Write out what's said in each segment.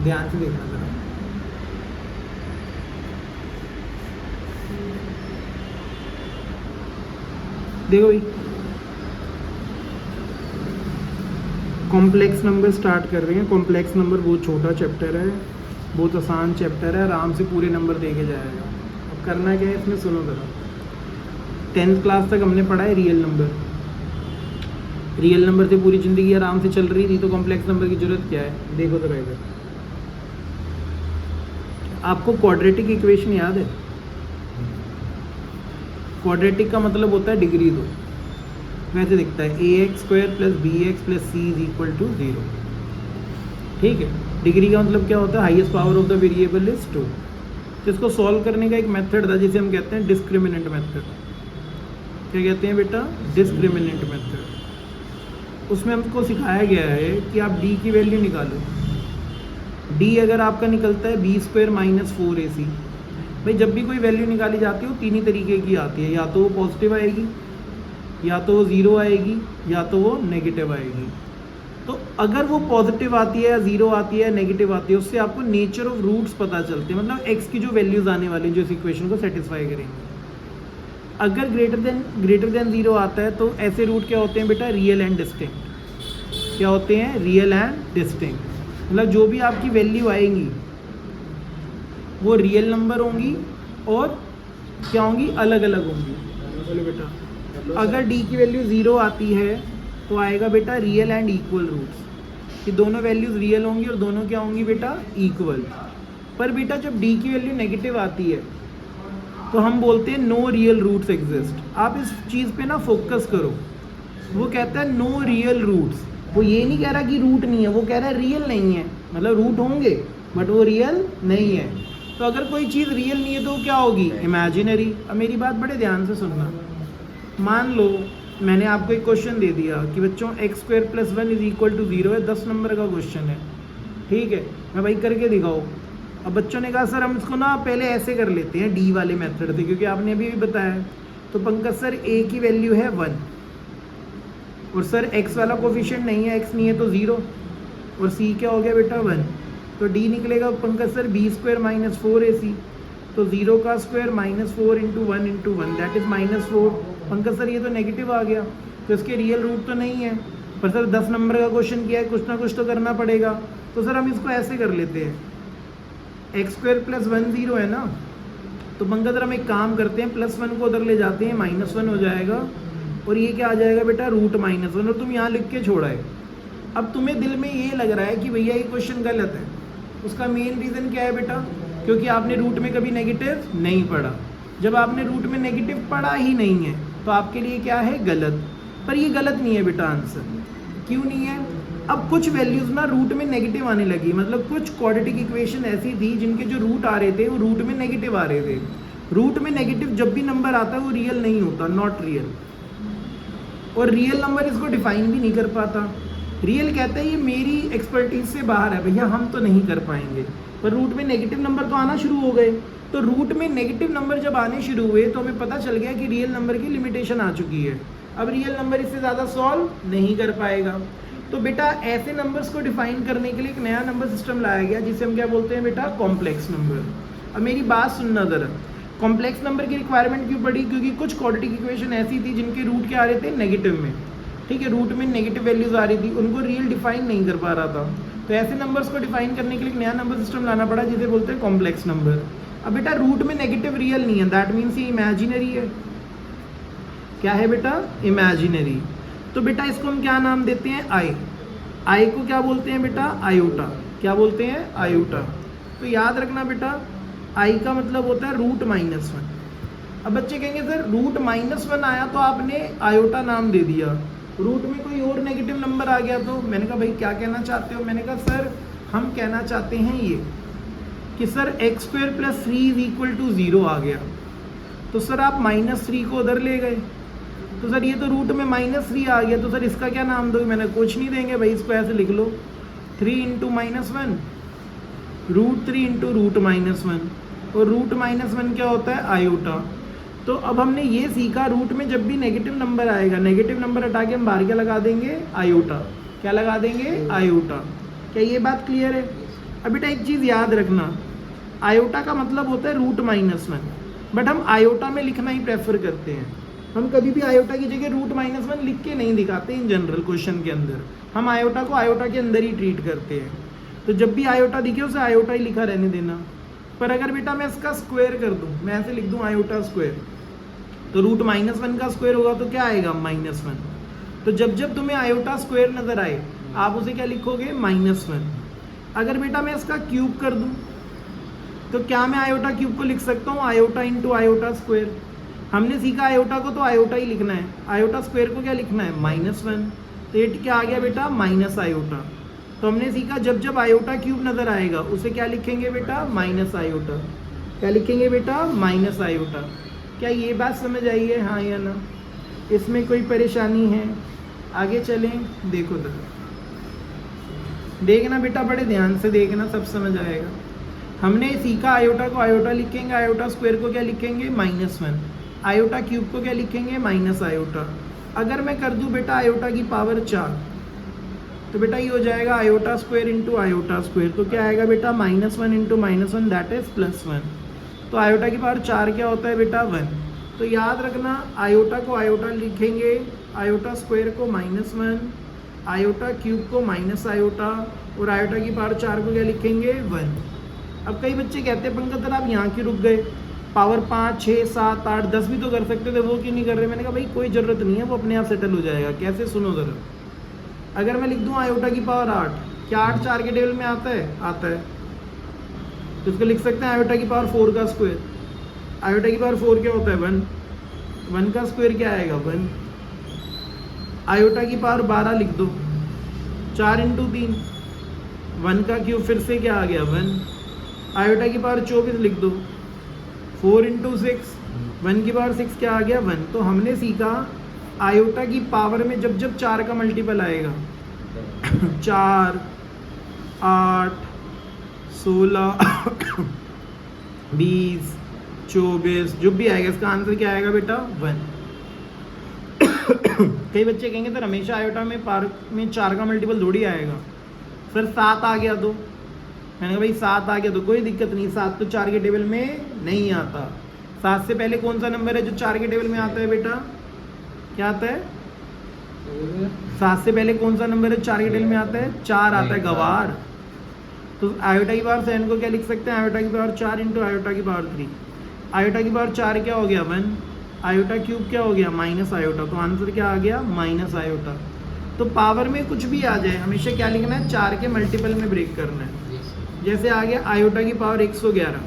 ध्यान से देखना जरा। देखो भाई, कॉम्प्लेक्स नंबर स्टार्ट कर रहे हैं। कॉम्प्लेक्स नंबर बहुत छोटा चैप्टर है, बहुत आसान चैप्टर है, आराम से पूरे नंबर देखे जाएगा। अब करना क्या है इसमें, सुनो ज़रा। 10th क्लास तक हमने पढ़ा है रियल नंबर। रियल नंबर से पूरी ज़िंदगी आराम से चल रही थी, तो कॉम्प्लेक्स नंबर की ज़रूरत क्या है? देखो ज़रा इधर, आपको क्वाड्रेटिक इक्वेशन याद है? क्वाड्रेटिक का मतलब होता है डिग्री दो। वैसे दिखता है ax² + bx + c = 0। ठीक है, डिग्री का मतलब क्या होता है? Highest power of the variable is 2। तो इसको सॉल्व करने का एक मेथड था जिसे हम कहते हैं डिस्क्रिमिनेंट मेथड। क्या कहते हैं बेटा? Discriminant method. उसमें हमको सिखाया गया है कि आप d की वैल्यू निकालो। d अगर आपका निकलता है b² - 4ac। भाई जब भी कोई वैल्यू निकाली जाती है वो तीन ही तरीके की आती है, या तो वो पॉजिटिव आएगी, या तो वो ज़ीरो आएगी, या तो वो नेगेटिव आएगी। तो अगर वो पॉजिटिव आती है या ज़ीरो आती है या नेगेटिव आती है, उससे आपको नेचर ऑफ रूट्स पता चलते हैं, मतलब x की जो वैल्यूज़ आने वाली जो इस इक्वेशन को सेटिस्फाई करेंगे। अगर ग्रेटर देन ज़ीरो आता है तो ऐसे रूट क्या होते हैं बेटा? Real and distinct. क्या होते हैं? Real and distinct. मतलब जो भी आपकी वैल्यू आएंगी वो रियल नंबर होंगी और क्या होंगी? अलग अलग होंगी। बोलो बेटा, अगर d की वैल्यू 0 आती है तो आएगा बेटा रियल एंड इक्वल रूट्स, कि दोनों वैल्यूज़ रियल होंगी और दोनों क्या होंगी बेटा? इक्वल। पर बेटा जब d की वैल्यू नेगेटिव आती है तो हम बोलते हैं नो रियल रूट्स एग्जिस्ट। आप इस चीज़ पे ना फोकस करो। वो कहता है नो रियल रूट्स। वो ये नहीं कह रहा कि रूट नहीं है, वो कह रहा है रियल नहीं है। मतलब रूट होंगे बट वो रियल नहीं है। तो अगर कोई चीज़ रियल नहीं है तो क्या होगी? इमेजिनरी। अब मेरी बात बड़े ध्यान से सुनना। मान लो मैंने आपको एक क्वेश्चन दे दिया कि बच्चों x² + 1 = 0 है, 10 नंबर का क्वेश्चन है। ठीक है, मैं भाई करके दिखाओ। अब बच्चों ने कहा सर हम इसको ना पहले ऐसे कर लेते हैं d वाले मेथड से, क्योंकि आपने अभी भी बताया। तो पंकज सर a की वैल्यू है 1 और सर x वाला कोफिशिएंट नहीं है, x नहीं है तो 0 और c क्या हो गया बेटा? 1। तो d निकलेगा पंकज सर b² - 4ac। तो 0 का square -4 × 1 × 1 that is -4। Pankaj sir ये तो नेगेटिव आ गया, तो इसके रियल रूट तो नहीं है। पर सर 10 नंबर का क्वेश्चन किया है, कुछ ना कुछ तो करना पड़ेगा। तो सर हम इसको ऐसे कर लेते हैं, x² + 1 0 है ना, तो पंकज सर हम एक काम करते हैं, +1 को उधर ले जाते हैं, -1 हो जाएगा और ये क्या आ जाएगा बेटा? √-1। और तुम यहाँ लिख के छोड़ा है। अब तुम्हें दिल में ये लग रहा है कि भैया ये क्वेश्चन गलत है। उसका मेन रीज़न क्या है बेटा? क्योंकि आपने रूट में कभी नेगेटिव नहीं पढ़ा। जब आपने रूट में नेगेटिव पढ़ा ही नहीं है तो आपके लिए क्या है? गलत। पर ये गलत नहीं है बेटा आंसर। क्यों नहीं है? अब कुछ वैल्यूज़ ना रूट में नेगेटिव आने लगी, मतलब कुछ क्वाड्रेटिक इक्वेशन ऐसी थी जिनके जो रूट आ रहे थे वो रूट में नेगेटिव आ रहे थे। रूट में नेगेटिव जब भी नंबर आता है वो रियल नहीं होता, नॉट रियल। और रियल नंबर इसको डिफाइन भी नहीं कर पाता। रियल कहता है ये मेरी एक्सपर्टीज से बाहर है, भैया हम तो नहीं कर पाएंगे। पर रूट में नेगेटिव नंबर तो आना शुरू हो गए। तो रूट में नेगेटिव नंबर जब आने शुरू हुए तो हमें पता चल गया कि रियल नंबर की लिमिटेशन आ चुकी है। अब रियल नंबर इससे ज़्यादा सॉल्व नहीं कर पाएगा। तो बेटा ऐसे नंबर्स को डिफाइन करने के लिए एक नया नंबर सिस्टम लाया गया जिसे हम क्या बोलते हैं बेटा? Complex number. अब मेरी बात सुनना ज़रा, कॉम्प्लेक्स नंबर की रिक्वायरमेंट क्यों पड़ी? क्योंकि कुछ क्वाड्रेटिक इक्वेशन ऐसी थी जिनके रूट क्या आ रहे थे? नेगेटिव में। ठीक है, रूट में नेगेटिव वैल्यूज़ आ रही थी, उनको रियल डिफाइन नहीं कर पा रहा था। तो ऐसे नंबर्स को डिफाइन करने के लिए एक नया नंबर सिस्टम लाना पड़ा जिसे बोलते हैं कॉम्प्लेक्स नंबर। अब बेटा रूट में नेगेटिव रियल नहीं है, दैट मीन्स ये इमेजिनरी है। क्या है बेटा? इमेजिनरी। तो बेटा इसको हम क्या नाम देते हैं? आई को क्या बोलते हैं बेटा? आयोटा। क्या बोलते हैं? आयोटा। तो याद रखना बेटा आई का मतलब होता है √-1। अब बच्चे कहेंगे सर √-1 आया तो आपने आयोटा नाम दे दिया, रूट में कोई और नेगेटिव नंबर आ गया तो? मैंने कहा भाई क्या कहना चाहते हो? मैंने कहा सर हम कहना चाहते हैं ये कि सर x² + 3 = 0 आ गया, तो सर आप -3 को उधर ले गए, तो सर ये तो रूट में -3 आ गया, तो सर इसका क्या नाम दोगे? मैंने कुछ नहीं देंगे भाई, इसको ऐसे लिख लो 3 × -1 √3 × √-1 और √-1 क्या होता है? आयोटा। तो अब हमने ये सीखा रूट में जब भी नेगेटिव नंबर आएगा, नेगेटिव नंबर हटा के हम बाहर क्या लगा देंगे? आयोटा। क्या लगा देंगे? आयोटा। क्या ये बात क्लियर है? अब बेटा एक चीज़ याद रखना, आयोटा का मतलब होता है √-1, बट हम आयोटा में लिखना ही प्रेफर करते हैं। हम कभी भी आयोटा की जगह √-1 लिख के नहीं दिखाते इन जनरल क्वेश्चन के अंदर, हम आयोटा को आयोटा के अंदर ही ट्रीट करते हैं। तो जब भी आयोटा दिखे उसे आयोटा ही लिखा रहने देना। पर अगर बेटा मैं इसका स्क्वायर कर दूं, मैं ऐसे लिख दूं आयोटा स्क्वायर, तो √-1 का स्क्वायर होगा तो क्या आएगा -1। तो जब जब तुम्हें आयोटा स्क्वायर नजर आए आप उसे क्या लिखोगे -1। अगर बेटा मैं इसका क्यूब कर दूं तो क्या मैं आयोटा क्यूब को लिख सकता हूँ आयोटा इंटू आयोटा स्क्वायर। हमने सीखा आयोटा को तो आयोटा ही लिखना है, आयोटा स्क्वायर को क्या लिखना है -1। तो ये क्या आ गया बेटा माइनस आयोटा। तो हमने सीखा जब जब आयोटा क्यूब नजर आएगा उसे क्या लिखेंगे बेटा माइनस आयोटा। क्या लिखेंगे बेटा माइनस आयोटा। क्या ये बात समझ आई है, हाँ या ना? इसमें कोई परेशानी है? आगे चलें, देखो तो देखना बेटा, बड़े ध्यान से देखना, सब समझ आएगा। हमने सीखा आयोटा को आयोटा लिखेंगे, आयोटा स्क्वायर को क्या लिखेंगे -1, आयोटा क्यूब को क्या लिखेंगे माइनस आयोटा। अगर मैं कर दूं बेटा आयोटा की पावर 4 तो बेटा ये हो जाएगा iota square into iota square. तो क्या आएगा बेटा -1 इंटू -1 दैट इज +1। तो आयोटा की पावर 4 क्या होता है बेटा 1। तो याद रखना आयोटा को आयोटा लिखेंगे, आयोटा स्क्वायर को -1, आयोटा क्यूब को माइनस आयोटा और आयोटा की पावर 4 को क्या लिखेंगे 1। अब कई बच्चे कहते हैं पंकज सर आप यहाँ क्यों रुक गए, पावर 5, 6, 7, 8, 10 भी तो कर सकते थे, वो क्यों नहीं कर रहे। मैंने कहा भाई कोई ज़रूरत नहीं है, वो अपने आप सेटल हो जाएगा। कैसे, सुनो ज़रा। अगर मैं लिख दूँ आयोटा की पावर 8, क्या 8 4 के टेबल में आता है? आता है। तो इसको लिख सकते हैं आयोटा की पावर 4 का स्क्वायर। आयोटा की पावर 4 क्या होता है 1, 1 का स्क्वायर क्या आएगा 1। आयोटा की पावर 12 लिख दो, 4 इंटू 3, 1 का क्यूब फिर से क्या आ गया 1। आयोटा की पावर 24 लिख दो, 4 इंटू 6, 1 की पावर 6 क्या आ गया 1। तो हमने सीखा आयोटा की पावर में जब जब 4 का मल्टीपल आएगा 4, 8, 16, 20, 24 जो भी आएगा इसका आंसर क्या आएगा बेटा 1। कई बच्चे कहेंगे सर हमेशा आयोटा में पावर में 4 का मल्टीपल थोड़ी आएगा सर, 7 आ गया तो। मैंने कहा भाई 7 आ गया तो कोई दिक्कत नहीं, 7 तो 4 के टेबल में नहीं आता। 7 से पहले कौन सा नंबर है जो 4 के टेबल में आता है बेटा, क्या आता है? 7 से पहले कौन सा नंबर है 4 के टेबल में आता है? 4 आता है गवार। तो आयोटा की पावर 7 को क्या लिख सकते हैं आयोटा की पावर 4 इंटू आयोटा की पावर 3। आयोटा की पावर 4 क्या हो गया 1, आयोटा क्यूब क्या हो गया माइनस आयोटा। तो आंसर क्या आ गया माइनस आयोटा। तो पावर में कुछ भी आ जाए हमेशा क्या लिखना है 4 के मल्टीपल में ब्रेक करना है। जैसे आ गया आयोटा की पावर 111,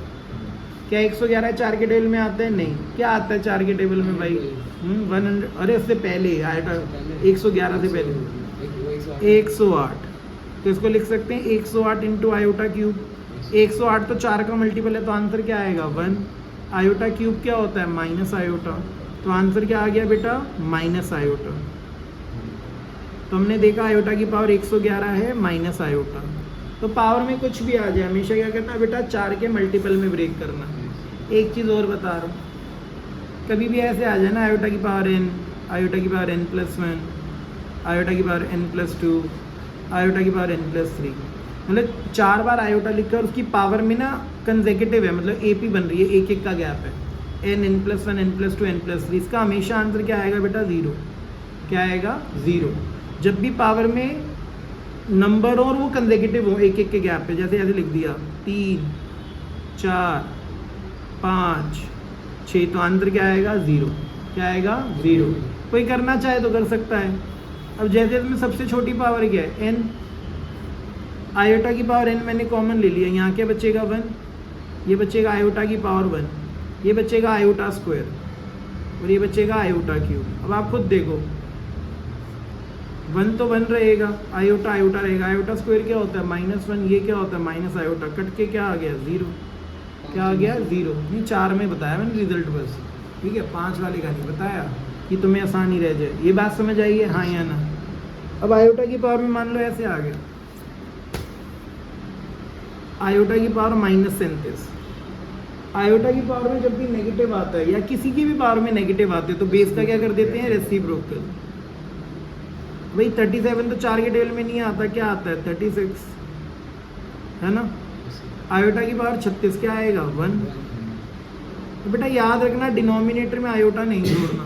क्या 111 4 के टेबल में आता है? नहीं। क्या आता है 4 के टेबल में भाई 100, अरे उससे पहले आयोटा 111 से पहले 108। तो इसको लिख सकते हैं 108 इंटू आयोटा क्यूब। 108 तो 4 का मल्टीपल है तो आंसर क्या आएगा 1। आयोटा क्यूब क्या होता है माइनस आयोटा। तो आंसर क्या आ गया बेटा माइनस आयोटा। तो हमने देखा आयोटा की पावर 111 है माइनस आयोटा। तो पावर में कुछ भी आ जाए हमेशा क्या करना है बेटा 4 के मल्टीपल में ब्रेक करना। एक चीज़ और बता रहा हूँ, कभी भी ऐसे आ जाए ना आयोटा की पावर n, आयोटा की पावर n+1, आयोटा की पावर n+2, आयोटा की पावर n+3, मतलब 4 बार आयोटा लिखकर उसकी पावर में ना कंसेक्यूटिव है, मतलब AP बन रही है, एक एक का गैप है, n+1, n+2, n+3। इसका हमेशा आंसर क्या आएगा बेटा 0। क्या आएगा 0। जब भी पावर में नंबर और वो कंसेक्यूटिव हो एक एक के गैप पे, जैसे ऐसे लिख दिया 3, 4, 5, 6, तो आंसर क्या आएगा 0। क्या आएगा 0। कोई करना चाहे तो कर सकता है। अब जैसे इसमें सबसे छोटी पावर क्या है n, आयोटा की पावर n मैंने कॉमन ले लिया, यहाँ क्या बचेगा 1, ये बचेगा आयोटा की पावर 1, ये बचेगा आयोटा स्क्वायर और ये बचेगा आयोटा क्यूब। अब आप खुद देखो 1 तो 1 रहेगा, आयोटा आयोटा रहेगा, आयोटा स्क्वायर क्या होता है -1, ये क्या होता है माइनस आयोटा, कट के क्या आ गया 0। क्या आ गया 0। नहीं 4 में बताया मैंने रिजल्ट बस, ठीक है 5 वाले का नहीं बताया कि तुम्हें आसानी रह जाए। ये बात समझ आई है, हाँ या ना? अब आयोटा की पावर में मान लो ऐसे आ गया आयोटा की पावर -37। आयोटा की पावर में जब भी नेगेटिव आता है या किसी की भी पावर में नेगेटिव आते हैं तो बेस का क्या कर देते हैं रेसिप्रोकल। भाई 37 तो 4 के टेबल में नहीं आता, क्या आता है 36, है ना? आयोटा की पावर 36 क्या आएगा 1। तो बेटा याद रखना डिनोमिनेटर में आयोटा नहीं जोड़ना,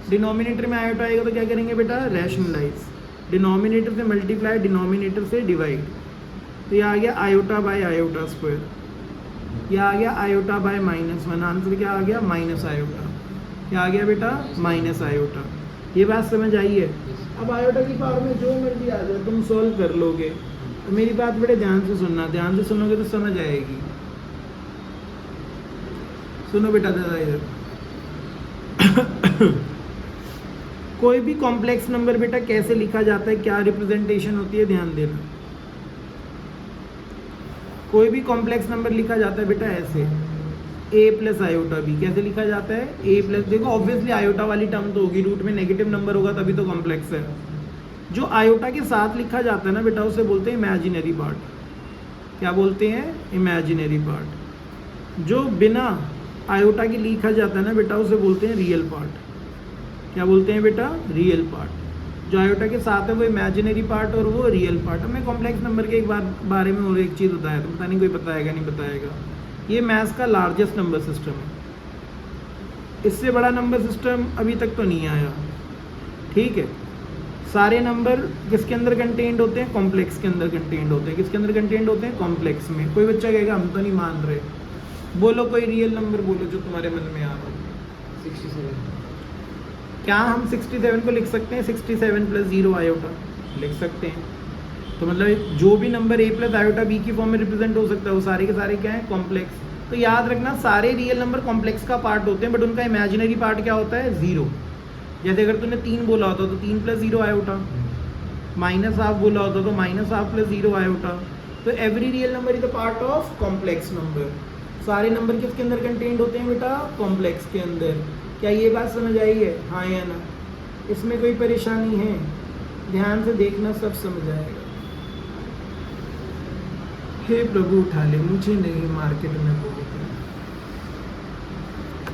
डिनोमिनेटर में आयोटा आएगा तो क्या करेंगे बेटा रैशनलाइज, डिनोमिनेटर से मल्टीप्लाई डिनोमिनेटर से डिवाइड, तो ये आ गया आयोटा बाय आयोटा स्क्वायर, ये आ गया आयोटा बाय -1, आंसर क्या आ गया माइनस आयोटा, क्या आ गया बेटा माइनस आयोटा। ये बात समझ आई है। अब आयोटा की पावर में जो मर्जी आ जाए तुम सोल्व कर लोगे, तो मेरी बात बड़े ध्यान से सुनना, ध्यान से सुनोगे तो समझ आएगी। सुनो बेटा दादा इधर कोई भी कॉम्प्लेक्स नंबर बेटा कैसे लिखा जाता है, क्या रिप्रेजेंटेशन होती है, ध्यान देना। कोई भी कॉम्प्लेक्स नंबर लिखा जाता है बेटा ऐसे, a प्लस आयोटा बी। कैसे लिखा जाता है a प्लस, देखो ऑब्वियसली आयोटा वाली टर्म तो होगी, रूट में नेगेटिव नंबर होगा तभी तो कॉम्प्लेक्स है। जो आयोटा के साथ लिखा जाता है ना बेटा उसे बोलते हैं इमेजिनरी पार्ट। क्या बोलते हैं इमेजिनरी पार्ट। जो बिना आयोटा के लिखा जाता है ना बेटा उसे बोलते हैं रियल पार्ट। क्या बोलते हैं बेटा रियल पार्ट। जो आयोटा के साथ है वो इमेजिनरी पार्ट और वो रियल पार्ट। अब मैं कॉम्प्लेक्स नंबर के एक बारे में और एक चीज़ बताया तो पता नहीं कोई बताएगा नहीं बताएगा। ये मैथ्स का लार्जेस्ट नंबर सिस्टम है, इससे बड़ा नंबर सिस्टम अभी तक तो नहीं आया। ठीक है, सारे नंबर किसके अंदर कंटेंट होते हैं, कॉम्प्लेक्स के अंदर कंटेंट होते हैं। किसके अंदर कंटेंट होते हैं, कॉम्प्लेक्स में। कोई बच्चा कहेगा हम तो नहीं मान रहे, बोलो कोई रियल नंबर बोलो जो तुम्हारे मन में आ रहा हो। 67। क्या हम 67 को लिख सकते हैं 67 प्लस 0 आयोटा लिख सकते हैं। तो मतलब जो भी number a plus iota b की फॉर्म में रिप्रेजेंट हो सकता है वो सारे के सारे क्या है कॉम्प्लेक्स। तो याद रखना सारे रियल नंबर कॉम्प्लेक्स का पार्ट होते हैं, बट उनका इमेजिनरी पार्ट क्या होता है 0। जैसे अगर तूने 3 बोला होता तो 3 प्लस 0 आयोटा, -1/2 बोला होता तो -1/2 प्लस 0 आयोटा। तो every real number is a part of complex number. सारे नंबर किसके अंदर कंटेंट होते हैं बेटा, कॉम्प्लेक्स के अंदर। क्या ये बात समझ आई है, हाँ या ना? इसमें कोई परेशानी है? ध्यान से देखना, सब समझ आएगा। हे प्रभु उठा ले मुझे, नहीं मार्केट में बहुत है।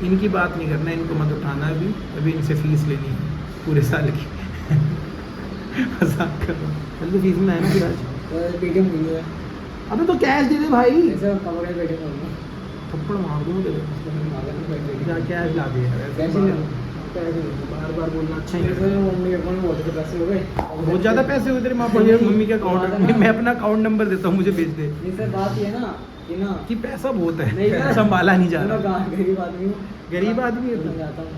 इनकी बात नहीं करना, इनको मत उठाना अभी इनसे फीस लेनी है पूरे साल की। मजाक कर रहा हूँ, चल तो फीस में आया ना फिर आज। पेटीएम नहीं है। अबे तो कैश दे दे भाई, ऐसे कवर है पेटीएम करना। थप्पड़ मार दूँ तेरे, जा कैश ला दे यार। कैसे बार बार बोलना अच्छा ही नहीं। मम्मी अकाउंट में बहुत पैसे हो गए, बहुत ज़्यादा पैसे हुए तेरे माँ पर, मम्मी का अकाउंट, मैं अपना अकाउंट नंबर देता हूँ, मुझे भेज दे। नहीं सर बात ये है ना कि पैसा बहुत नहीं है, ना, संभाला नहीं जा रहा। गरीब आदमी हूँ, गरीब आदमी है मैं तू? जाता हूँ।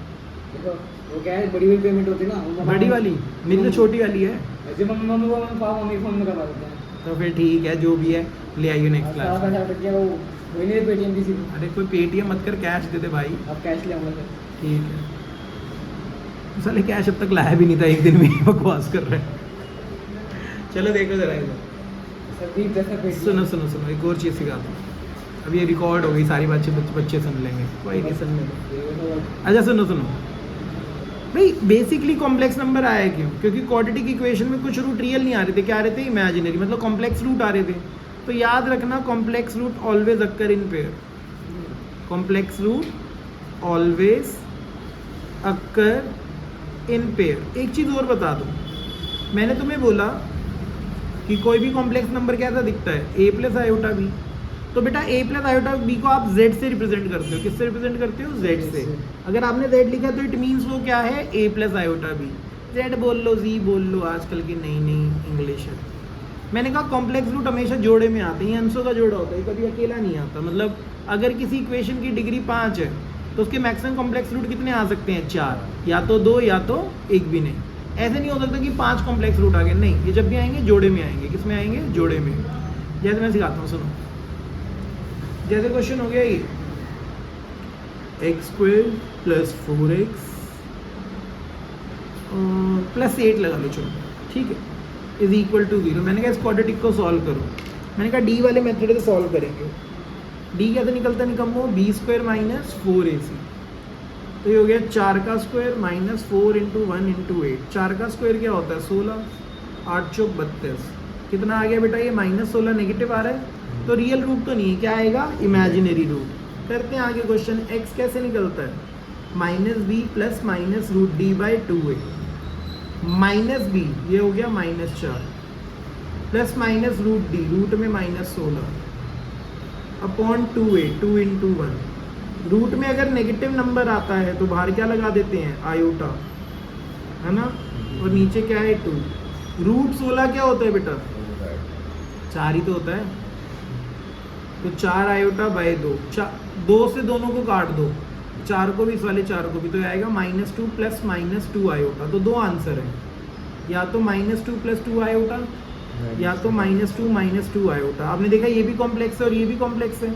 देखो वो क्या है, बड़ी पेमेंट होती है ना, वो बड़ी वाली, मेरी तो छोटी वाली है। ऐसे मम्मी को मम्मी फोन में करवा देते हैं। तो फिर ठीक है, जो भी है ले आइए नेक्स्ट क्लास। वो वही नहीं पेटीएम किसी को। अरे कोई पेटीएम मत कर, कैश दे दे भाई। अब कैश ले आऊँगा सर। ठीक है, साले कैश अब तक लाया भी नहीं था, एक दिन में ही बकवास कर रहे हैं। चलो देखो जरा इधर, सर 20 सुनो सुनो सुनो, एक और चीज़ सिखाता हूँ। अब ये रिकॉर्ड हो गई, सारी बातें बच्चे सुन लेंगे, कोई नहीं सुन लेंगे। अच्छा सुनो सुनो भाई, बेसिकली कॉम्प्लेक्स नंबर आया क्यों? क्योंकि क्वाड्रेटिक इक्वेशन में कुछ रूट रियल नहीं आ रहे थे, क्या आ रहे थे इमेजिनरी, मतलब कॉम्प्लेक्स रूट आ रहे थे। तो याद रखना complex root always occur in pair. Complex root always occur in pair. एक चीज़ और बता दूँ, मैंने तुम्हें बोला कि कोई भी कॉम्प्लेक्स नंबर कैसा दिखता है, a प्लस आयोटा बी। तो बेटा a प्लस आयोटा बी को आप z से रिप्रेजेंट करते हो। किससे रिप्रेजेंट करते हो, z से। अगर आपने z लिखा तो इट मीन्स वो क्या है, a plus iota B. z बोल लो, z बोल लो, आजकल की नई नई इंग्लिश है। मैंने कहा कॉम्प्लेक्स रूट हमेशा जोड़े में आते हैं, अंशों का जोड़ा होता है, कभी अकेला नहीं आता। मतलब अगर किसी इक्वेशन की डिग्री 5 है तो उसके मैक्सिमम कॉम्प्लेक्स रूट कितने आ सकते हैं, 4, या तो 2 या तो 1 भी नहीं। ऐसे नहीं हो सकता कि 5 कॉम्प्लेक्स रूट आ गए, नहीं, ये जब भी आएंगे जोड़े में आएंगे। किस में आएंगे, जोड़े में। जैसे मैं सिखाता हूँ, सुनो। जैसे क्वेश्चन हो गया ये x² प्लस 4x प्लस 8 लगा लो, चलो ठीक है, इज इक्वल टू 0। मैंने कहा इस क्वाड्रेटिक को सॉल्व करो। मैंने कहा डी वाले मेथड से सॉल्व करेंगे। डी कैसे निकलता निकम्मो, b² माइनस 4ac। तो ये हो गया 4 का स्क्वायर माइनस 4 इंटू 1 इंटू 8। 4 का स्क्वायर क्या होता है 16, 8 चौक 32। कितना आ गया बेटा, ये -16 नेगेटिव आ रहा है, तो रियल रूट तो नहीं है, क्या आएगा, इमेजिनरी रूट। करते हैं आगे क्वेश्चन। x कैसे निकलता है, -b plus minus root D by 2a। -b ये हो गया -4 plus minus root D, root में -16 अपॉन 2a, 2 इंटू 1। रूट में अगर नेगेटिव नंबर आता है तो बाहर क्या लगा देते हैं, आयोटा, है ना, और नीचे क्या है 2। रूट 16 क्या होता है बेटा, 4 ही तो होता है, तो 4 आयोटा बाय 2, 2 से दोनों को काट दो, 4 को भी, इस वाले 4 को भी, तो आएगा -2 प्लस -2 आयोटा। तो दो आंसर है, या तो -2 प्लस 2 आयोटा, या तो -2 आयोटा। आपने देखा ये भी कॉम्प्लेक्स है और ये भी कॉम्प्लेक्स है,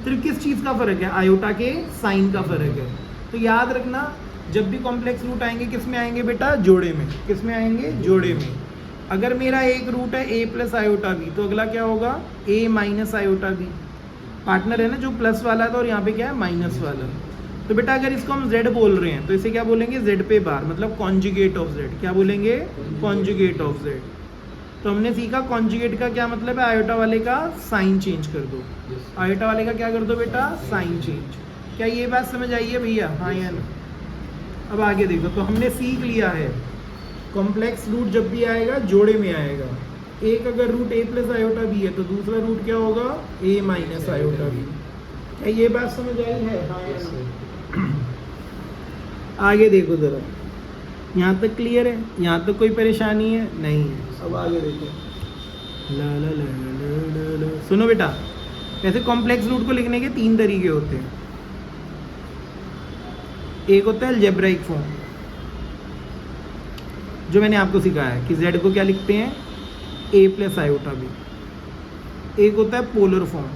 सिर्फ किस चीज़ का फर्क है, आयोटा के साइन का फर्क है। तो याद रखना, जब भी कॉम्प्लेक्स रूट आएंगे किस में आएंगे बेटा, जोड़े में। किस में आएंगे, जोड़े में। अगर मेरा एक रूट है a प्लस आयोटा बी, तो अगला क्या होगा, a minus iota B. Partner है ना, जो प्लस वाला था और यहाँ पे क्या है, माइनस वाला। तो बेटा अगर इसको हम z बोल रहे हैं तो इसे क्या बोलेंगे, z पे बार, मतलब कॉन्जुगेट ऑफ z। क्या बोलेंगे, कॉन्जुगेट ऑफ z। तो हमने सीखा कॉन्जुगेट का क्या मतलब है, आयोटा वाले का साइन चेंज कर दो। आयोटा वाले का क्या कर दो बेटा, साइन चेंज। क्या ये बात समझ आई है भैया, हाँ या ना। अब आगे देखो, तो हमने सीख लिया है कॉम्प्लेक्स रूट जब भी आएगा जोड़े में आएगा। एक अगर root a plus iota B है तो दूसरा रूट क्या होगा, a माइनस आयोटा बी। क्या ये बात समझ आई है, हाँ या ना। आगे देखो जरा, यहाँ तक क्लियर है, यहाँ तक कोई परेशानी है, नहीं है। अब आगे देखो, ला ला ला ला ला ला। सुनो बेटा, ऐसे कॉम्प्लेक्स रूट को लिखने के 3 तरीके होते हैं। एक होता है अलजेब्राइक फॉर्म, जो मैंने आपको सिखाया है कि z को क्या लिखते हैं, a प्लस आयोटा बी। एक होता है पोलर फॉर्म,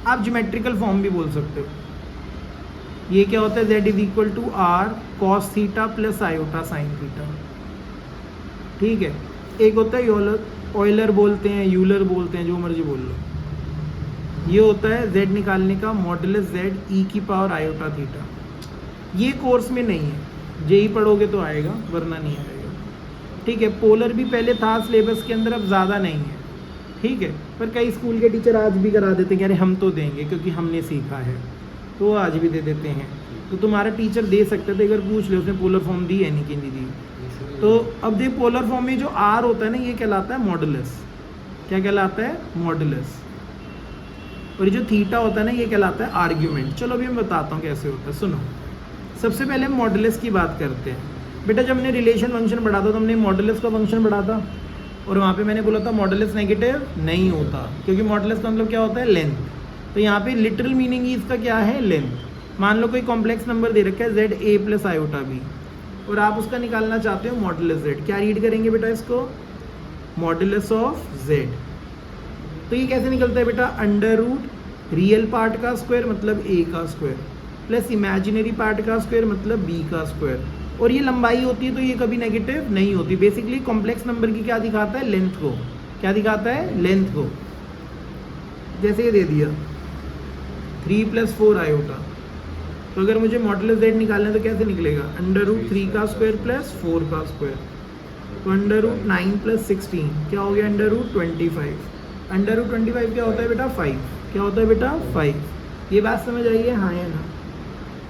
आप ज्योमेट्रिकल फॉर्म भी बोल सकते हो। ये क्या होता है, z is equal to r cos theta plus iota sine theta. ठीक है। एक होता है ऑयलर बोलते हैं, यूलर बोलते हैं, जो मर्जी बोल लो। ये होता है z निकालने का मॉडुलस z e की पावर आयोटा थीटा। ये कोर्स में नहीं है, जेई पढ़ोगे तो आएगा, वरना नहीं आएगा। ठीक है। पोलर भी पहले था सिलेबस के अंदर, अब ज़्यादा नहीं है। ठीक है। पर कई स्कूल के टीचर आज भी करा देते हैं कि अरे हम तो देंगे क्योंकि हमने सीखा है, तो आज भी दे देते हैं। तो तुम्हारा टीचर दे सकते थे, अगर पूछ ले उसने पोलर फॉर्म दी है नहीं कि नहीं दी। तो अब देख, पोलर फॉर्म में जो आर होता है ना, ये कहलाता है मॉडुलस। क्या कहलाता है, मॉडुलस। और ये जो थीटा होता है ना, ये कहलाता है आर्ग्यूमेंट। चलो अभी मैं बताता हूँ कैसे होता है, सुनो। सबसे पहले हम मॉडुलस की बात करते हैं। बेटा जब हमने रिलेशन फंक्शन पढ़ा था तो हमने मॉडुलस का फंक्शन पढ़ा था, और वहाँ पे मैंने बोला था मॉडुलस नेगेटिव नहीं होता, क्योंकि मॉडुलस का मतलब क्या होता है, लेंथ। तो यहाँ पे लिटरल मीनिंग इसका क्या है, लेंथ। मान लो कोई कॉम्प्लेक्स नंबर दे रखा है z a plus iota B, और आप उसका निकालना चाहते हो मॉडुलस z। क्या रीड करेंगे बेटा इसको, मॉडुलस ऑफ z। तो ये कैसे निकलता है बेटा, अंडर रूट रियल पार्ट का स्क्वायर मतलब a का स्क्वायर प्लस इमेजिनरी पार्ट का स्क्वायर मतलब b का स्क्वायर। और ये लंबाई होती है तो ये कभी नेगेटिव नहीं होती। बेसिकली कॉम्प्लेक्स नंबर की क्या दिखाता है, लेंथ को। क्या दिखाता है, लेंथ को। जैसे ये दे दिया 3 प्लस 4 आयोटा, तो अगर मुझे मॉडुलस z निकालना है तो कैसे निकलेगा, अंडर रूट 3 का स्क्वायर प्लस 4 का स्क्वायर। तो अंडर रूट 9 प्लस 16 क्या हो गया, अंडर रूट 25। अंडर रूट 25 क्या होता है बेटा, 5। क्या होता है बेटा, 5। ये बात समझ आई है, हाँ या ना।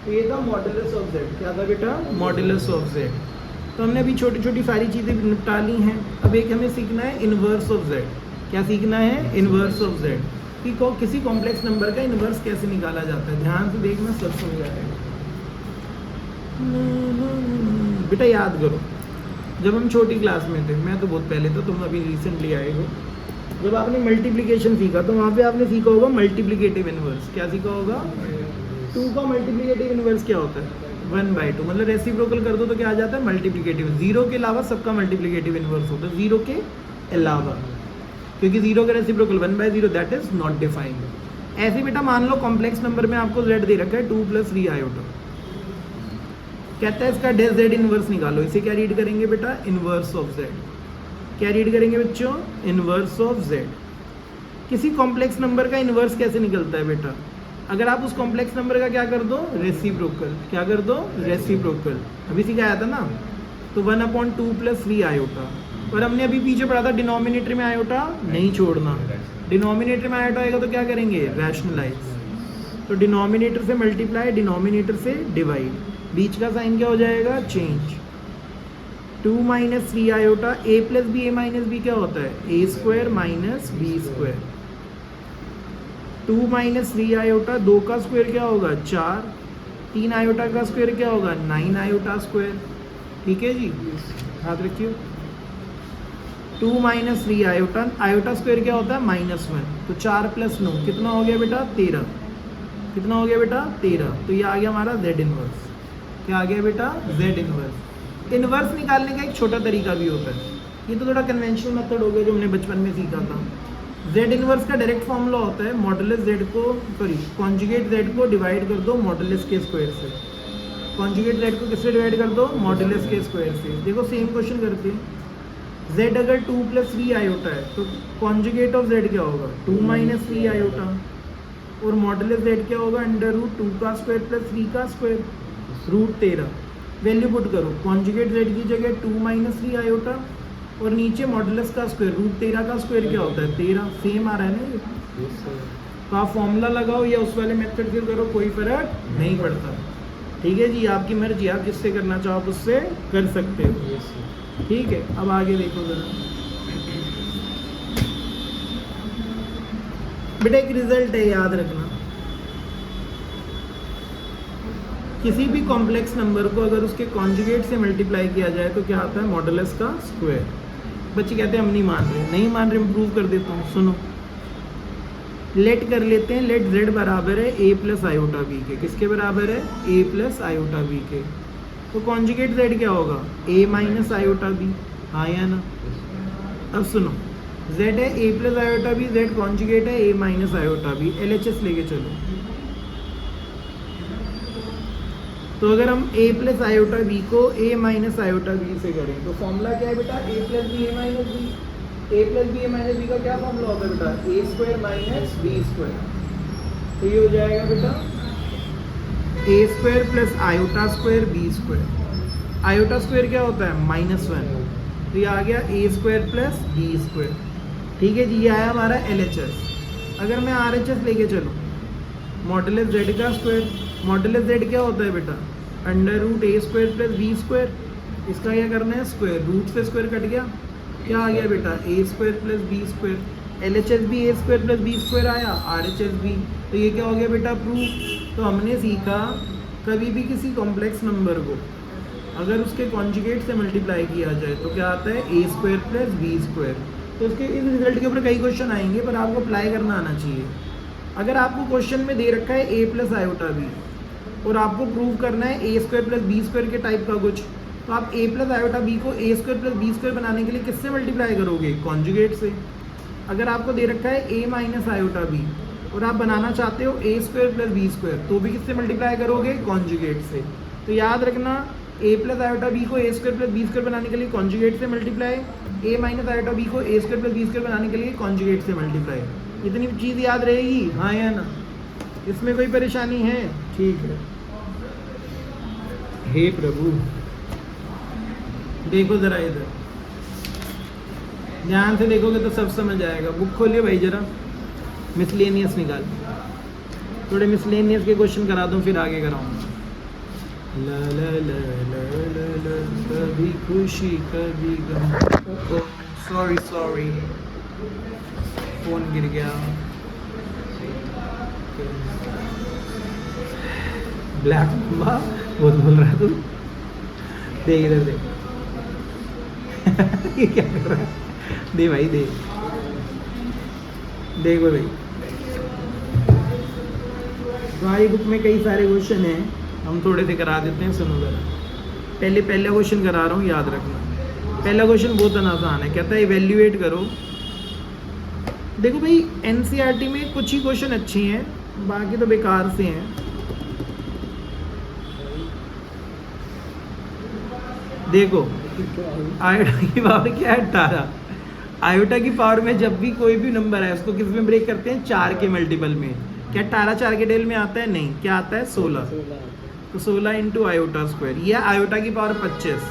तो ये था मॉडुलस ऑफ z। क्या था बेटा, मॉडुलस ऑफ z। तो हमने अभी छोटी छोटी सारी चीज़ें निपटा ली हैं। अब एक हमें सीखना है इन्वर्स ऑफ z। क्या सीखना है, इन्वर्स ऑफ z, कि किसी कॉम्प्लेक्स नंबर का इन्वर्स कैसे निकाला जाता है। ध्यान से देखना, सब समझ आएगा। बेटा याद करो, जब हम छोटी क्लास में थे, मैं तो बहुत पहले था, तुम अभी रिसेंटली आए हो, जब आपने मल्टीप्लिकेशन सीखा तो वहाँ पे आपने सीखा होगा मल्टीप्लिकेटिव इन्वर्स। क्या सीखा होगा, 2 का मल्टीप्लिकेटिव इन्वर्स क्या होता है, 1/2। मतलब रेसिप्रोकल कर दो तो क्या आ जाता है, मल्टीप्लिकेटिव। 0 के अलावा सबका मल्टीप्लिकेटिव इन्वर्स होता है, 0 के अलावा, क्योंकि 0 का reciprocal 1/0 that is not defined. ऐसे बेटा मान लो कॉम्प्लेक्स नंबर में आपको z दे रखा है 2 + 3 आयोटा, कहता है इसका डेज z इन्वर्स निकालो। इसे क्या रीड करेंगे बेटा, इन्वर्स ऑफ z। क्या रीड करेंगे बच्चों, इन्वर्स ऑफ z। किसी कॉम्प्लेक्स नंबर का इन्वर्स कैसे निकलता है बेटा, अगर आप उस कॉम्प्लेक्स नंबर का क्या कर दो, रेसिप्रोकल। क्या कर दो, रेसिप्रोकल। अभी सिखाया था ना। तो 1/2 + 3 आयोटा। और हमने अभी पीछे पढ़ा था डिनोमिनेटर में आयोटा नहीं छोड़ना। डिनोमिनेटर में आयोटा आएगा तो क्या करेंगे, रैशनलाइज। तो डिनोमिनेटर से मल्टीप्लाई, डिनोमिनेटर से डिवाइड, बीच का साइन क्या हो जाएगा, change. 2 - 3 iota, a + b a - b क्या होता है, a² - b²। 2 माइनस 3 आयोटा, 2 का स्क्वायर क्या होगा 4, 3 आयोटा का स्क्वायर क्या होगा 9 आयोटा स्क्वायर। ठीक है जी, याद रखिए 2 माइनस 3 आयोटा, आयोटा स्क्वायर क्या होता है -1, तो 4 + 9 कितना हो गया बेटा 13, कितना हो गया बेटा 13। तो ये आ गया हमारा Z इनवर्स। क्या आ गया बेटा Z इनवर्स। इनवर्स निकालने का एक छोटा तरीका भी होता है, ये तो थोड़ा कन्वेंशनल मेथड हो गया जो हमने बचपन में सीखा था। Z इनवर्स का डायरेक्ट फॉर्मूला होता है मॉडुलस Z को कॉन्जुगेट Z को डिवाइड कर दो मॉडुलस के स्क्वायर से। कॉन्जुगेट Z को किससे डिवाइड कर दो मॉडुलस के स्क्वायर से। देखो सेम क्वेश्चन करते हैं, Z अगर 2 + 3 आयोटा है तो कॉन्जुगेट ऑफ Z क्या होगा 2 माइनस 3 आयोटा, और मॉडुलस Z क्या होगा √2 का स्क्वायर + 3 का स्क्वायर √13। वैल्यू पुट करो, कॉन्जुगेट Z की जगह 2 माइनस 3 आयोटा और नीचे मॉडुलस का स्क्वायर √13 का स्क्वायर क्या होता है 13। सेम आ रहा है ना ये। तो आप फॉर्मूला लगाओ या उस वाले मेथड से करो, कोई फर्क नहीं पड़ता। ठीक है जी, आपकी मर्जी, आप जिससे करना चाहो आप उससे कर सकते हो। ठीक है, अब आगे देखो जरा बेटा, एक रिजल्ट है याद रखना, किसी भी कॉम्प्लेक्स नंबर को अगर उसके कॉन्जुगेट से मल्टीप्लाई किया जाए तो क्या आता है मॉडुलस का स्क्वायर। बच्चे कहते हैं हम नहीं मान रहे, नहीं मान रहे, प्रूव कर देता हूँ। सुनो, लेट कर लेते हैं, लेट Z बराबर है a + आयोटा b के। किसके बराबर है a + आयोटा b के। तो कॉन्जुगेट Z क्या होगा a - आयोटा b, हाँ या ना। अब सुनो, Z है a + iota b, Z conjugate है a - आयोटा b, LHS लेके चलो। तो अगर हम a + आयोटा b को a - आयोटा b से करें तो फॉर्मूला क्या है बेटा a + b a - b। a + b a - b का क्या फॉर्मूला होता है बेटा a² - b²। तो ये हो जाएगा बेटा a² + आयोटा² b²। आयोटा स्क्वायर क्या होता है -1, तो ये आ गया a² + b²। ठीक है जी, ये आया हमारा LHS। अगर मैं RHS लेके चलूँ, मॉडुलस Z का स्क्वायर, मॉडुलस Z क्या होता है बेटा √a² + b²। इसका क्या करना है स्क्वायर, रूट से स्क्वायर कट गया, क्या आ गया बेटा a² + b²। LHS भी a² + b² आया, RHS भी। तो ये क्या हो गया बेटा प्रूफ। तो हमने सीखा कभी भी किसी कॉम्प्लेक्स नंबर को अगर उसके कॉन्जुगेट से मल्टीप्लाई किया जाए तो क्या आता है a² + b²। तो इसके इस रिजल्ट के ऊपर कई क्वेश्चन आएंगे, पर आपको अप्लाई करना आना चाहिए। अगर आपको क्वेश्चन में दे रखा है a + आयोटा b और आपको प्रूव करना है a² + b² के टाइप का कुछ, तो आप a + आयोटा b को a² + b² बनाने के लिए किससे मल्टीप्लाई करोगे कॉन्जुगेट से। अगर आपको दे रखा है a - आयोटा b और आप बनाना चाहते हो a² + b² तो भी किससे मल्टीप्लाई करोगे कॉन्जुगेट से। तो याद रखना a + आयोटा b को a² + b² बनाने के लिए कॉन्जुगेट से मल्टीप्लाई, a - आयोटा b को a² + b² बनाने के लिए कॉन्जुगेट से मल्टीप्लाई। इतनी चीज़ याद रहेगी, हाँ या ना। इसमें कोई परेशानी है? ठीक है। हे प्रभु, देखो जरा इधर ध्यान से देखोगे तो सब समझ आएगा। बुक खोलिए भाई जरा, मिसलेनियस निकाल, थोड़े मिसलेनियस के क्वेश्चन करा दूं फिर आगे कराऊंगा। ला ला ला ला ला ला, कभी खुशी कभी गम। सॉरी सॉरी, फोन गिर गया। ब्लैक मम्मा बहुत बोल रहा है तू, देख इधर देख। ये क्या कर रहा है, दे भाई दे, देखो भाई हमारी बुक में कई सारे क्वेश्चन हैं, हम थोड़े से करा देते हैं। सुनो जरा, पहला क्वेश्चन करा रहा हूँ, याद रखना। पहला क्वेश्चन बहुत आसान है, कहता है इवेल्युएट करो। देखो भाई एनसीईआरटी में कुछ ही क्वेश्चन अच्छे हैं, बाकी तो बेकार से हैं। देखो आयोटा की पावर क्या है 18। आयोटा की पावर में जब भी कोई भी नंबर है उसको किस में ब्रेक करते हैं 4 के मल्टीपल में। क्या 18 4 के टेबल में आता है? नहीं। क्या आता है 16। तो 16 इंटू आयोटा स्क्वायर। यह आयोटा की पावर 25।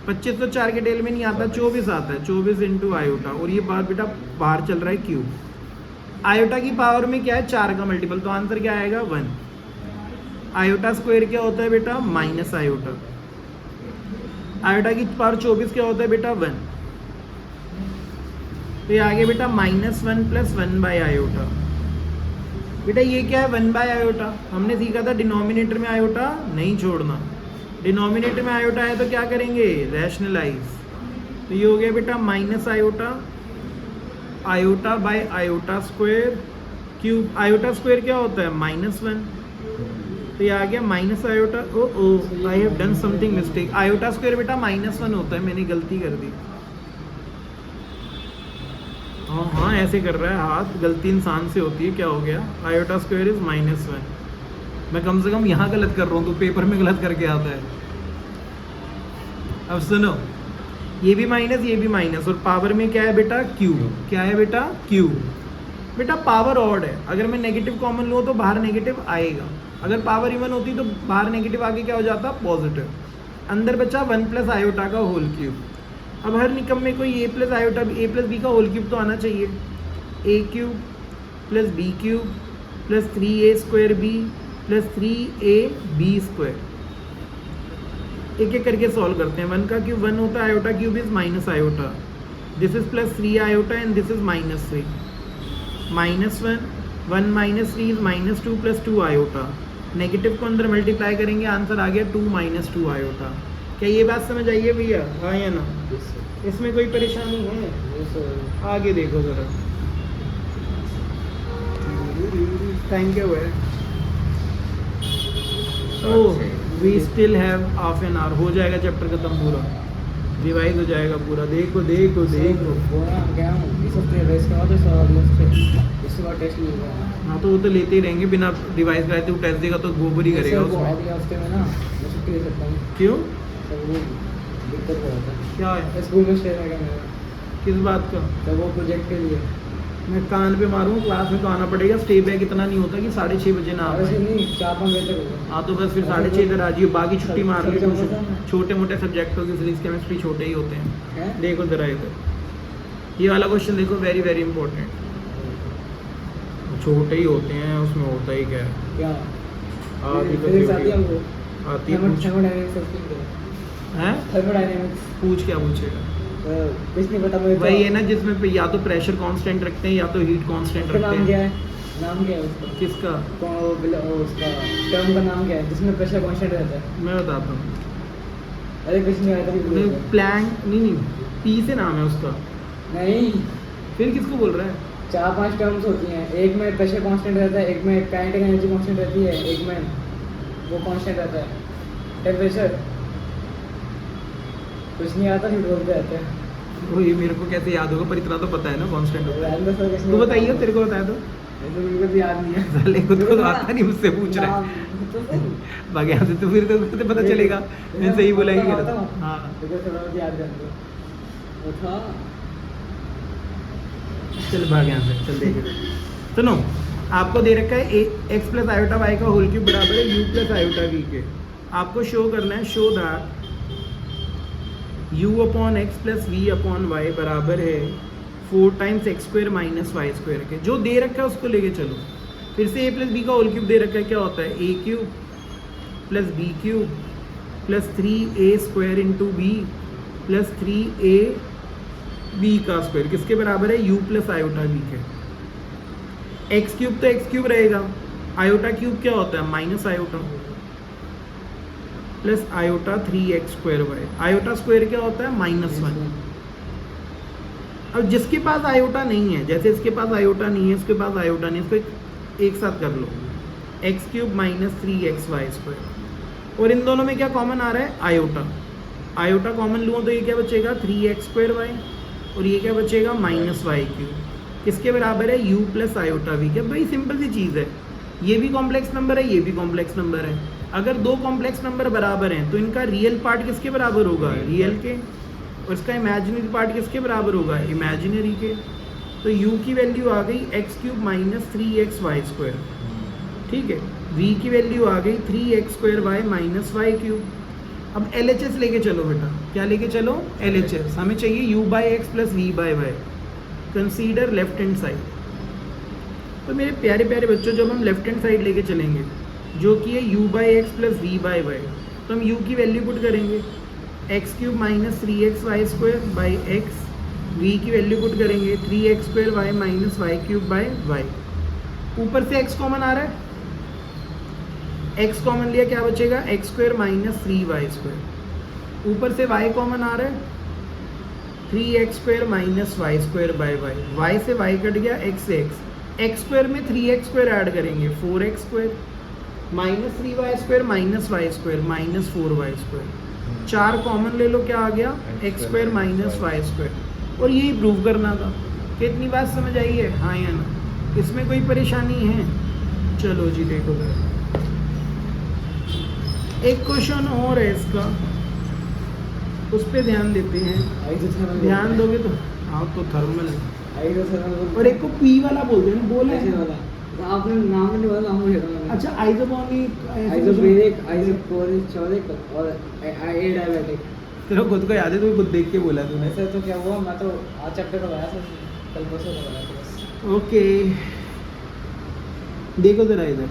25 तो 4 के टेबल में नहीं आता, 24 आता है। 24 इंटू आयोटा, और ये बार बेटा बाहर चल रहा है क्यूब। आयोटा की पावर में क्या है 4 का मल्टीपल, तो आंसर क्या आएगा 1। आयोटा स्क्वायर क्या होता है बेटा माइनस आयोटा। आयोटा की पावर 24 क्या होता है बेटा 1। तो ये आगे बेटा -1 + 1 बाय आयोटा। बेटा ये क्या है 1 बाय आयोटा, हमने सीखा था डिनोमिनेटर में आयोटा नहीं छोड़ना, डिनोमिनेटर में आयोटा है तो क्या करेंगे रैशनलाइज, तो ये हो गया बेटा minus iota, iota by iota square cube, iota square क्या होता है -1, तो ये आ गया minus iota, oh I have done something mistake, iota square बेटा -1 होता है, मैंने गलती कर दी, हाँ हाँ ऐसे कर रहा है हाथ, गलती इंसान से होती है, क्या हो गया आयोटा स्क्वायर इज -1, मैं कम से कम यहाँ गलत कर रहा हूँ तो पेपर में गलत करके आता है। अब सुनो, ये भी माइनस ये भी माइनस, और पावर में क्या है बेटा क्यू, क्या है बेटा क्यू, बेटा पावर ऑड है, अगर मैं नेगेटिव कॉमन लूँ तो बाहर नेगेटिव आएगा, अगर पावर इवन होती तो बाहर नेगेटिव आगे क्या हो जाता पॉजिटिव, अंदर बचा 1 प्लस आयोटा का होल क्यूब, अब हर निकम में कोई a plus iota a plus B का होल क्यूब तो आना चाहिए, a cube plus B cube plus 3a square B plus 3ab square, एक एक करके सॉल्व करते हैं, 1 का क्यूब 1 होता है, iota cube is minus iota, this is plus 3 iota and this is -3, -1 1 -3 is -2 plus 2 iota, negative को अंदर मल्टीप्लाई करेंगे, आंसर आ गया 2 - 2 आयोटा। क्या ये बात समझ आई है भैया, हाँ या ना, इसमें कोई परेशानी है, आगे देखो जरा, थैंक यू है, oh we still have half an hour, हो जाएगा चैप्टर खत्म पूरा, रिवाइज हो जाएगा पूरा, देखो देखो देखो, हाँ तो वो तो लेते ही रहेंगे, बिना रिवाइज कराए तो टेस्ट देगा तो गोबर ही करेगा उसमें, क्यों क्या है स्कूल में स्टे रहेगा मेरा, किस बात का, तो वो प्रोजेक्ट के लिए मैं कान पे मारूं, क्लास में तो आना पड़ेगा, स्टे बैक इतना नहीं होता कि 6:30 बजे ना आ वैसे पाए, नहीं 4-5 बजे तक होगा, हाँ तो बस फिर 6:30 इधर आ जाइए, बाकी छुट्टी मार ली, छोटे मोटे सब्जेक्टों की फिजिक्स केमिस्ट्री छोटे ही होते हैं, हैं? देखो जरा इधर ये वाला क्वेश्चन देखो, वेरी वेरी इंपॉर्टेंट, छोटे ही होते हैं, उसमें होता ही क्या है, क्या आती तो फिजिक्स आती है हमको, आती है, पूछ थर्मोडायनेमिक्स हैं, थर्मोडायनेमिक्स पूछ क्या पूछेगा, कुछ नहीं पता मुझे, वही है ना जिसमें पे या तो प्रेशर कांस्टेंट रखते हैं या तो हीट कांस्टेंट उसका रखते नाम क्या हैं, है, नाम क्या है उसका, किसका, उसका टर्म का नाम क्या है जिसमें प्रेशर कांस्टेंट रहता है, मैं बताता हूँ, अरे कुछ नहीं आता नहीं प्लैंक नहीं पी से नाम है उसका, नहीं, फिर किसको बोल रहा है, 4-5 टर्म्स होती हैं, एक में प्रेशर कांस्टेंट रहता है, एक में काइनेटिक एनर्जी कांस्टेंट रहती है, एक में वो कांस्टेंट रहता है टेम्परेचर, कुछ नहीं आता फिर बोलते रहते हैं, वो ये मेरे को कैसे याद होगा, पर इतना तो पता है ना कांस्टेंट होता है, रैंडम सा कुछ नहीं तू होता। बताइए तेरे को बताया तो, मुझे बिल्कुल भी याद नहीं है, साले खुद को तो आता नहीं, मुझसे पूछ रहा है, नाम तो सही। भाग यहाँ से, तो फिर तो तुझे पता चलेगा, मैं सही बोला ही बताता गलत, हूँ। हाँ मुझे थोड़ा बहुत याद कर दो, वो था चल भाग यहाँ से, चल देख सुनो, आपको दे रखा है एक्स प्लस आयोटा वाई का होल क्यूब बराबर है यू प्लस आयोटा वी के, आपको शो करना है, show that u upon X plus V upon Y बराबर है 4 times X square minus Y square के, जो दे रखा है उसको लेके चलो, फिर से a प्लस बी का होल क्यूब दे रखा है, क्या होता है a cube plus B cube plus 3a square into B plus 3a B का स्क्वायर, किसके बराबर है u प्लस आयोटा बी के, एक्स क्यूब तो एक्स क्यूब रहेगा, आयोटा क्यूब क्या होता है minus iota plus iota 3x square Y, iota square क्या होता है -1, अब जिसके पास आयोटा नहीं है, जैसे इसके पास आयोटा नहीं है, इसके पास आयोटा नहीं है, इसको एक साथ कर लो, x cube minus 3x Y square, और इन दोनों में क्या कॉमन आ रहा है आयोटा, आयोटा कॉमन लूँ तो ये क्या बचेगा 3x स्क्वायर वाई, और ये क्या बचेगा -y क्यूब, किसके बराबर है u प्लस आयोटा वी के, भाई सिंपल सी चीज़ है, ये भी कॉम्प्लेक्स नंबर है, ये भी कॉम्प्लेक्स नंबर है, अगर दो कॉम्प्लेक्स नंबर बराबर हैं तो इनका रियल पार्ट किसके बराबर होगा, रियल के, और इसका इमेजिनरी पार्ट किसके बराबर होगा, इमेजिनरी के, तो u की वैल्यू आ गई X cube minus 3x Y square, ठीक है, v की वैल्यू आ गई 3x square Y minus Y cube, अब LHS लेके चलो बेटा, क्या लेके चलो LHS, हमें चाहिए u by X plus V by Y, consider left hand side, तो मेरे प्यारे प्यारे बच्चों जब हम लेफ्ट हैंड साइड लेके चलेंगे जो कि है u by X plus V by Y, तो हम u की वैल्यू पुट करेंगे X cube minus 3x Y square by X, v की वैल्यू पुट करेंगे 3x square Y minus Y cube by Y, ऊपर से x कॉमन आ रहा है, x कॉमन लिया, क्या बचेगा x square minus 3y square. ऊपर से y कॉमन आ रहा है, 3x square minus Y square by Y, y से y कट गया, x से x स्क्वायर में 3x स्क्वायर ऐड करेंगे 4x square minus 3y square minus Y square minus 4y square. 4 common ले लो, क्या आ गया x square minus Y square. और यही प्रूव करना था। कितनी बात समझ आई है, हाँ या ना? इसमें कोई परेशानी है? चलो जी देखो जरा, एक क्वेश्चन और है इसका, उस पर ध्यान देते हैं। ध्यान दोगे तो हाँ, तो थर्मल और एक को पी वाला बोलते हैं ना, बोले आपने नाम नहीं बोला, नाम मुझे पता अच्छा आइसोबोनिक आइसोप्रेनिक आइसोपोरिक और एडायबेटिक। तेरा खुद को याद है, तो खुद देख के बोला तूने। ऐसा तो क्या हुआ, मैं तो आज चैप्टर का पढ़ाया था, कल परसों का पढ़ाया था बस। ओके देखो जरा इधर,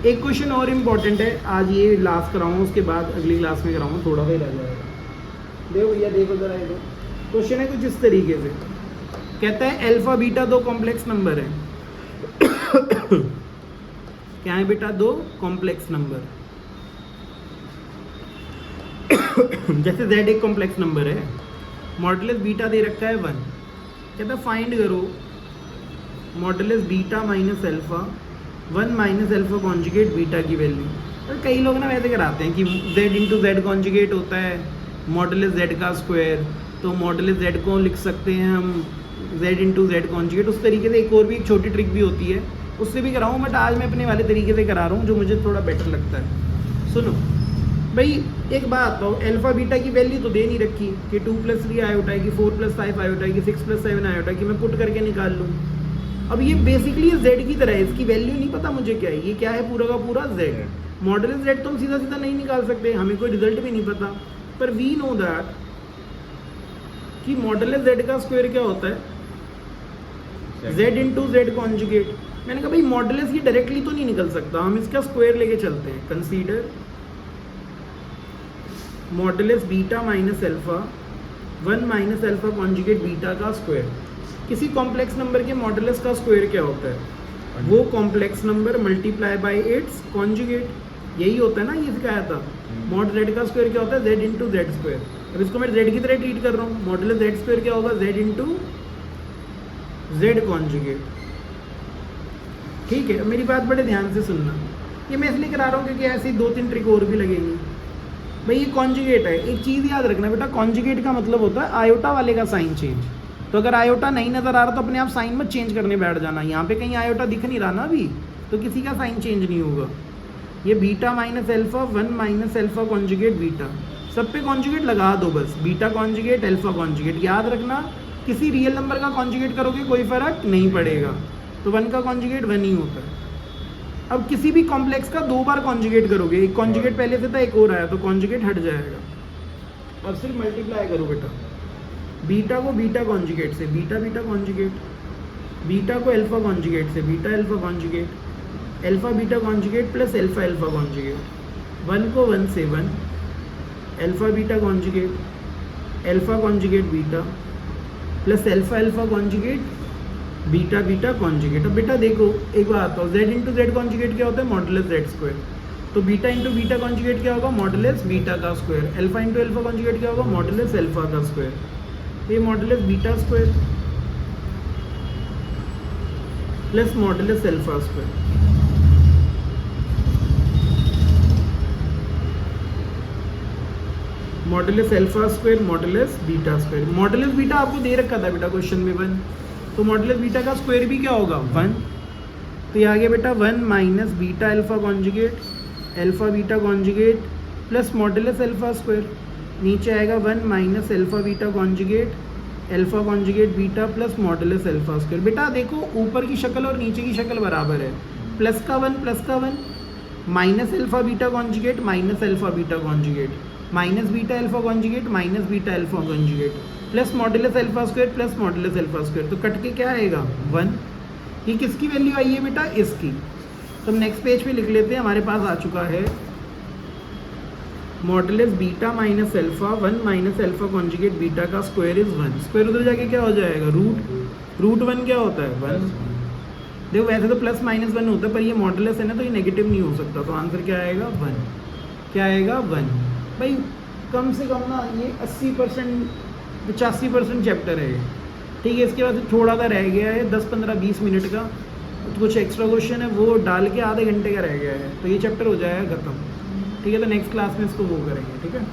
एक क्वेश्चन और इम्पोर्टेंट है, आज ये लास्ट कराऊंगा, उसके बाद अगली क्लास में कराऊंगा, थोड़ा सा ही रह जाएगा। देखो भैया देखो जरा इधर, क्वेश्चन है कुछ इस तरीके से, कहता है अल्फा बीटा दो कॉम्प्लेक्स नंबर है। क्या है बेटा? दो कॉम्प्लेक्स नंबर। जैसे z एक कॉम्प्लेक्स नंबर है, मॉडुलस बीटा दे रखा है 1, कहता है फाइंड करो modulus beta minus alpha 1 minus alpha conjugate beta की वैल्यू। तो कई लोग ना वैसे कराते हैं कि z इंटू जेड कॉन्जुगेट होता है मॉडुलस z का स्क्वायर, तो मॉडुलस z को लिख सकते हैं हम z इंटू जेड कॉन्जुगेट। उस तरीके से एक और भी एक छोटी ट्रिक भी होती है, उससे भी कराऊँ, बट आज मैं अपने वाले तरीके से करा रहा हूँ जो मुझे थोड़ा बेटर लगता है। सुनो भाई, एक बात बताओ, अल्फा बीटा की वैल्यू तो दे नहीं रखी कि 2 + 3 आयोटा है कि 4 + 5 आयोटा है कि 6 + 7 आयोटा है कि मैं पुट करके निकाल लूँ। अब ये बेसिकली z की तरह है, इसकी वैल्यू नहीं पता मुझे क्या है, ये क्या है पूरा का पूरा z। मॉडुलस z तो हम सीधा सीधा नहीं निकाल सकते, हमें कोई रिजल्ट भी नहीं पता, पर वी नो दैट कि मॉडुलस z का स्क्वायर क्या होता है, z इंटू जेड कॉन्जुगेट। मैंने कहा भाई मॉडुलस ये डायरेक्टली तो नहीं निकल सकता, हम इसका स्क्वायर लेके चलते हैं। Consider modulus beta minus alpha 1 minus alpha conjugate beta का स्क्वायर। किसी कॉम्प्लेक्स नंबर के मॉडुलस का स्क्वायर क्या होता है? वो complex number multiply by it's conjugate, यही होता है ना, ये सिखाया था। मॉड z का स्क्वायर क्या होता है? z into Z square. अब इसको मैं z की तरह ट्रीट कर रहा हूँ, मॉडुलस z स्क्वायर क्या होगा? z into Z conjugate. ठीक है, मेरी बात बड़े ध्यान से सुनना, ये मैं इसलिए करा रहा हूँ क्योंकि ऐसी 2-3 ट्रिक और भी लगेंगी। भाई ये कॉन्जुगेट है, एक चीज़ याद रखना बेटा, कॉन्जुगेट का मतलब होता है आयोटा वाले का साइन चेंज। तो अगर आयोटा नहीं नज़र आ रहा तो अपने आप साइन मत चेंज करने बैठ जाना। यहाँ पे कहीं आयोटा दिख नहीं रहा ना अभी, तो किसी का साइन चेंज नहीं होगा। ये beta minus alpha 1 minus alpha conjugate beta, सब पे कॉन्जुगेट लगा दो बस, बीटा कॉन्जुगेट अल्फा कॉन्जुगेट। याद रखना किसी रियल नंबर का कॉन्जुगेट करोगे कोई फ़र्क नहीं पड़ेगा, तो 1 का कॉन्जुगेट 1 ही होता है। अब किसी भी कॉम्प्लेक्स का 2 बार कॉन्जुगेट करोगे, एक कॉन्जुगेट पहले से था एक और आया, तो कॉन्जुगेट हट जाएगा। अब सिर्फ मल्टीप्लाई करो बेटा, बीटा को बीटा कॉन्जुगेट से बीटा बीटा कॉन्जुगेट, बीटा को अल्फा कॉन्जुगेट से beta alpha conjugate, alpha beta conjugate plus alpha alpha conjugate, 1 को 1 से 1, alpha beta conjugate alpha conjugate beta plus alpha alpha conjugate beta beta conjugate. अब बेटा देखो एक बात आता हूँ, z इंटू जेड कॉन्जुगेट क्या होता है? Modulus Z square. तो बीटा इंटू बीटा कॉन्जुगेट क्या होगा? मॉडुलस बीटा का square. Alpha into alpha conjugate क्या होगा? मॉडुलस अल्फा का स्क्वायर। ये modulus beta square plus modulus alpha square. Modulus alpha square modulus beta square. Modulus beta आपको दे रखा था बेटा क्वेश्चन में 1, तो मॉडुलस बीटा का स्क्वायर भी क्या होगा? 1। तो ये आ गया बेटा 1 minus beta alpha conjugate alpha beta conjugate plus modulus alpha square. नीचे आएगा 1 minus alpha beta conjugate alpha conjugate beta plus modulus alpha square. बेटा देखो ऊपर की शक्ल और नीचे की शक्ल बराबर है, प्लस का 1 minus alpha beta conjugate minus alpha beta conjugate minus beta alpha conjugate minus beta alpha conjugate plus modulus alpha square plus modulus alpha square. तो कट के क्या आएगा? 1। ये किसकी वैल्यू आई है बेटा? इसकी। तो हम नेक्स्ट पेज पे लिख लेते हैं, हमारे पास आ चुका है modulus beta minus alpha 1 minus alpha conjugate beta का स्क्वायर इज 1। स्क्वायर उधर जाके क्या हो जाएगा? रूट 1 क्या होता है? 1। देखो वैसे तो प्लस माइनस 1 होता है, पर ये मॉडुलस है ना, तो ये नेगेटिव नहीं हो सकता, तो आंसर क्या आएगा 1। क्या आएगा 1। भाई कम से कम ना ये 80% 85% चैप्टर है ये, ठीक है। इसके बाद थोड़ा सा रह गया है 10-15-20 मिनट का, तो कुछ एक्स्ट्रा क्वेश्चन है वो डाल के आधे घंटे का रह गया है, तो ये चैप्टर हो जाएगा खत्म, ठीक है। तो नेक्स्ट क्लास में इसको वो करेंगे, ठीक है।